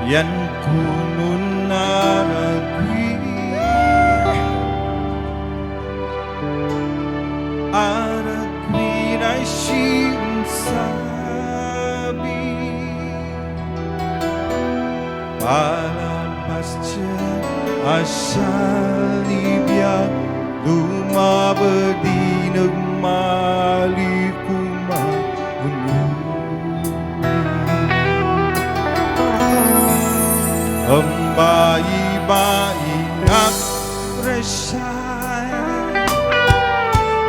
Yan kunun naragwi aragwi na siyang sabi palabas dyan asalibya dumabadi nagmalikuma ang bayi-bayi at resay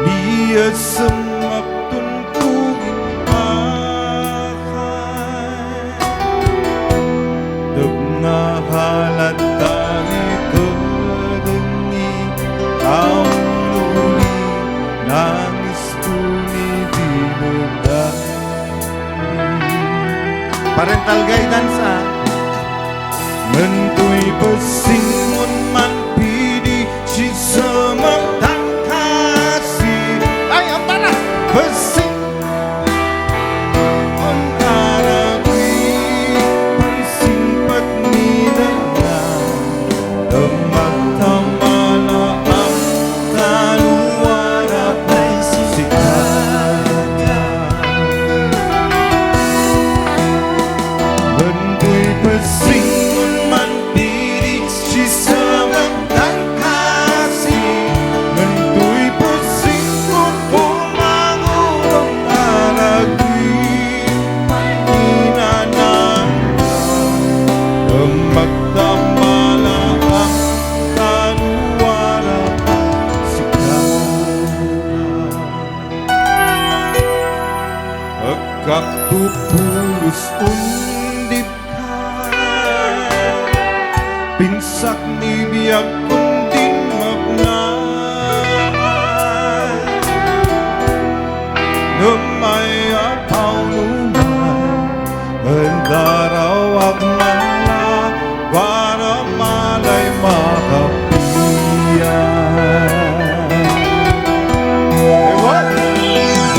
niya semaktungkungin akay dagnahalat tayo kadagni taong nuli nangis tuni dinagay parental guidance mentoy pasingon man pidi si sematang kasih ay ang tala pasing on aragwi pansimpat nila temat-tamala ang taluara sikata mentoy pasing Kapupulus undip ka pinsak ni biyak kundin magnay namay apaw numay mendarawag mala para malay makapiyan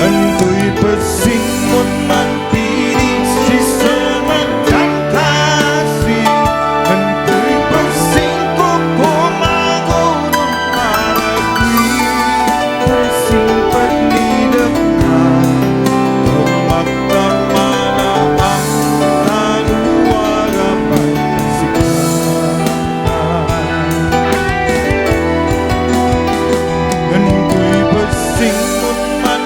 Nantoy pasingon man piring si sematang kasih Nantoy pasingkok kumagunong aragwi Pasimpat nidagkan Magtamala ang taluara pansikan Nantoy pasingon man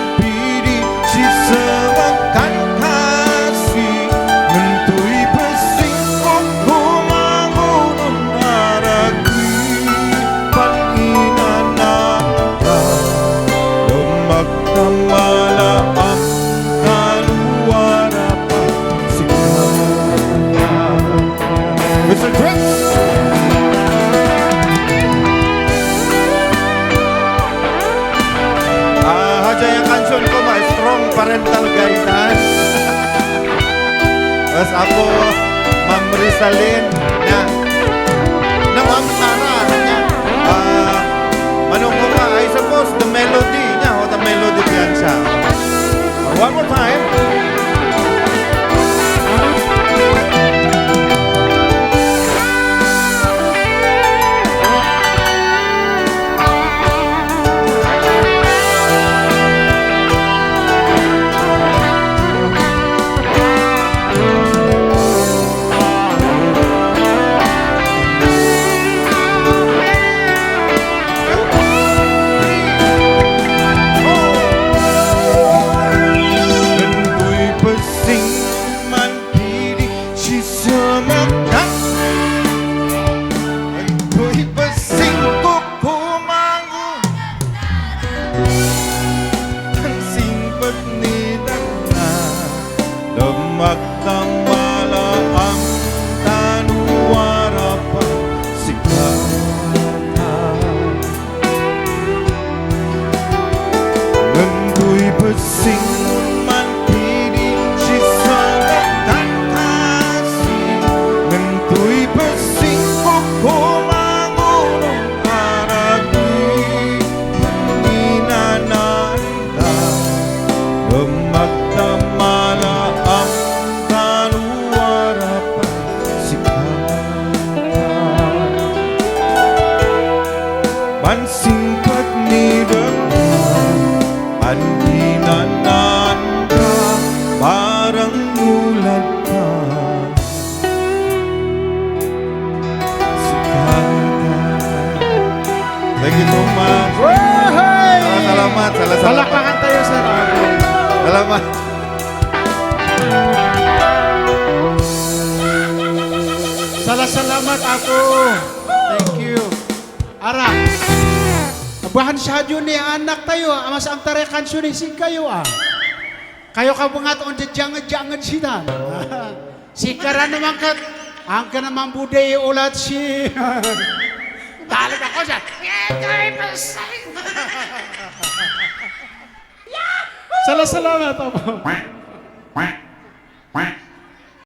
si sematang kasih mentoy pasingkok kumangunong aragwi paninanaka lumagtamala ang kaluara pansikan Mr. Chris aja yang kansun ko ma strong parental guidance terus ako Ma'am Rizalyn nya Ma'am Tara nya manong ko ba I suppose the melody nya o the melody yan siya one more time magtamala ang taluara pansikatan Nantoy pasingon man piring si sematang kasih Nantoy pasingkok kumangunong aragwi paninananda magtamala ang parang mulat pa. Thank you so much. Salamat. Palakpakan tayo, sir. Salamat. Salamat ako. Thank you. Ara. Abahan siya dyan ni anak tayo. Mas ang tarekan siya ni sing kayo Kayo ka bungat on jangan sita. Sikara naman ka. Ang ka naman buday ulat si. Talag ako siya. Salamat ako.